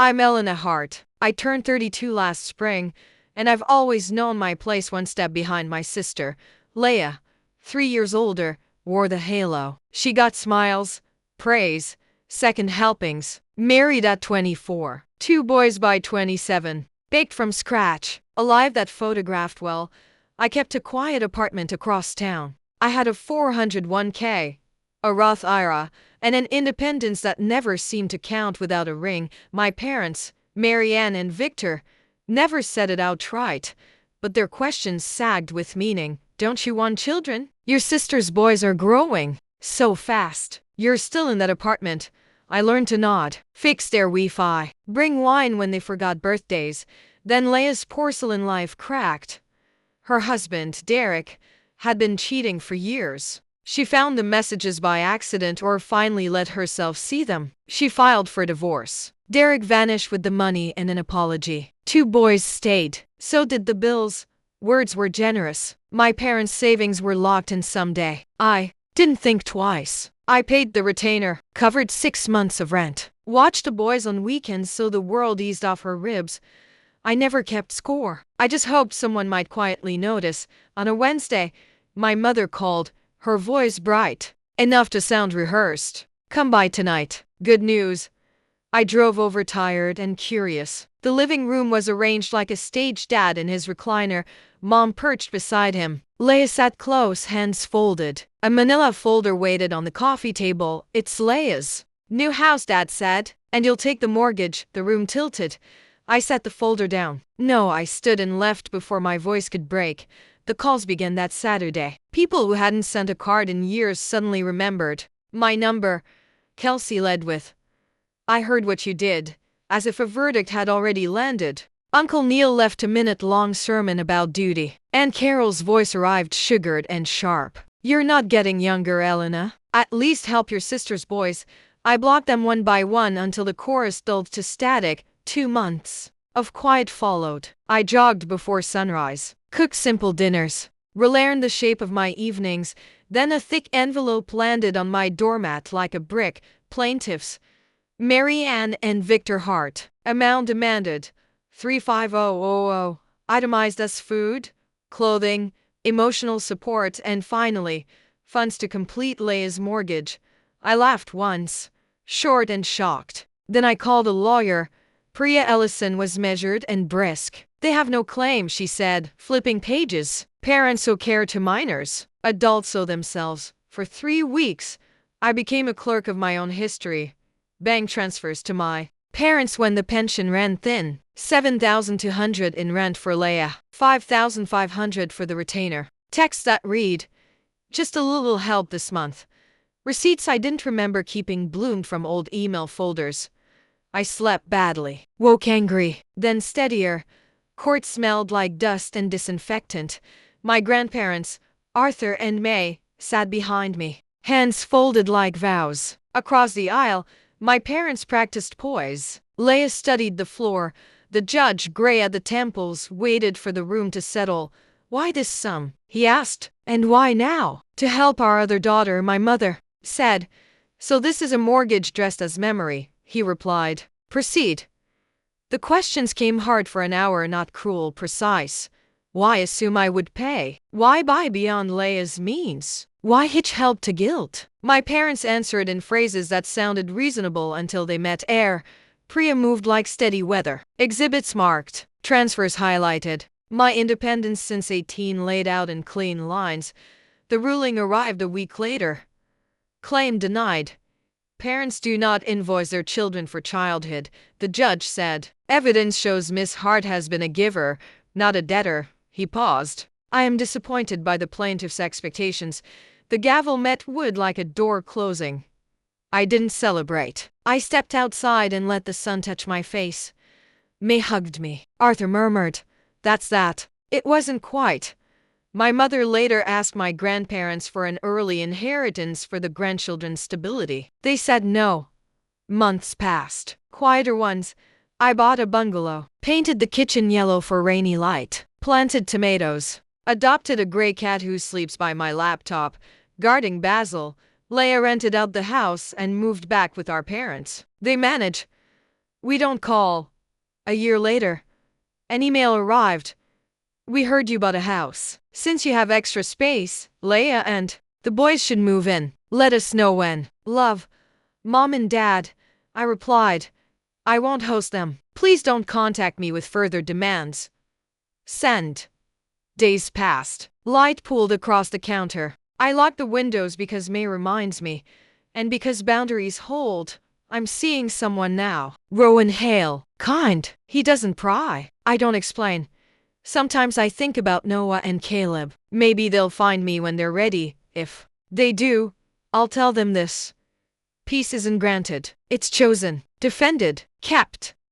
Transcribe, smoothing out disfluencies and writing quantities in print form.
I'm Elena Hart. I turned 32 last spring, and I've always known my place one step behind my sister. Leia, 3 years older, wore the halo. She got smiles, praise, second helpings. Married at 24. 2 boys by 27. Baked from scratch. A life that photographed well. I kept a quiet apartment across town. I had a 401k, a Roth IRA, and an independence that never seemed to count without a ring. My parents, Marianne and Victor, never said it outright, but their questions sagged with meaning. Don't you want children? Your sister's boys are growing so fast. You're still in that apartment. I learned to nod. Fix their Wi-Fi. Bring wine when they forgot birthdays. Then Leia's porcelain life cracked. Her husband, Derek, had been cheating for years. She found the messages by accident or finally let herself see them. She filed for divorce. Derek vanished with the money and an apology. 2 boys stayed. So did the bills. Words were generous. My parents' savings were locked in someday. I didn't think twice. I paid the retainer, covered 6 months of rent, watched the boys on weekends so the world eased off her ribs. I never kept score. I just hoped someone might quietly notice. On a Wednesday, my mother called, her voice bright, enough to sound rehearsed. Come by tonight. Good news. I drove over tired and curious. The living room was arranged like a stage. Dad in his recliner, Mom perched beside him. Leia sat close, hands folded. A manila folder waited on the coffee table. It's Leia's new house, Dad said. And you'll take the mortgage. The room tilted. I set the folder down. No, I stood and left before my voice could break. The calls began that Saturday. People who hadn't sent a card in years suddenly remembered. My number. Kelsey led with, I heard what you did, as if a verdict had already landed. Uncle Neil left a minute-long sermon about duty. Aunt Carol's voice arrived sugared and sharp. You're not getting younger, Elena. At least help your sister's boys. I blocked them one by one until the chorus dulled to static. 2 months of quiet followed. I jogged before sunrise, cooked simple dinners, relearned the shape of my evenings. Then a thick envelope landed on my doormat like a brick. Plaintiffs, Marianne and Victor Hart. Amount demanded, $35000. Itemized as food, clothing, emotional support, and finally, funds to complete Leia's mortgage. I laughed once, short and shocked. Then I called a lawyer. Priya Ellison was measured and brisk. They have no claim, she said, flipping pages. Parents owe care to minors. Adults owe themselves. For 3 weeks, I became a clerk of my own history. Bank transfers to my parents when the pension ran thin. $7,200 in rent for Leia. $5,500 for the retainer. Texts that read, just a little help this month. Receipts I didn't remember keeping bloomed from old email folders. I slept badly. Woke angry, then steadier. Court smelled like dust and disinfectant. My grandparents, Arthur and May, sat behind me, hands folded like vows. Across the aisle, my parents practiced poise. Leia studied the floor. The judge, gray at the temples, waited for the room to settle. Why this sum? He asked. And why now? To help our other daughter, my mother said. So this is a mortgage dressed as memory, he replied. Proceed. The questions came hard for an hour, not cruel, precise. Why assume I would pay? Why buy beyond Leia's means? Why hitch help to guilt? My parents answered in phrases that sounded reasonable until they met air. Priya moved like steady weather. Exhibits marked. Transfers highlighted. My independence since 18 laid out in clean lines. The ruling arrived a week later. Claim denied. Parents do not invoice their children for childhood, the judge said. Evidence shows Miss Hart has been a giver, not a debtor. He paused. I am disappointed by the plaintiff's expectations. The gavel met wood like a door closing. I didn't celebrate. I stepped outside and let the sun touch my face. May hugged me. Arthur murmured, that's that. It wasn't quite. My mother later asked my grandparents for an early inheritance for the grandchildren's stability. They said no. Months passed. Quieter ones. I bought a bungalow, painted the kitchen yellow for rainy light, planted tomatoes, adopted a gray cat who sleeps by my laptop, guarding Basil. Leia rented out the house and moved back with our parents. They manage. We don't call. A year later, an email arrived. We heard you bought a house. Since you have extra space, Leia and the boys should move in. Let us know when. Love, Mom and Dad, I replied. I won't host them. Please don't contact me with further demands. Send. Days passed. Light pooled across the counter. I locked the windows because May reminds me, and because boundaries hold. I'm seeing someone now. Rowan Hale. Kind. He doesn't pry. I don't explain. Sometimes I think about Noah and Caleb. Maybe they'll find me when they're ready. If they do, I'll tell them this. Peace isn't granted. It's chosen, defended, kept.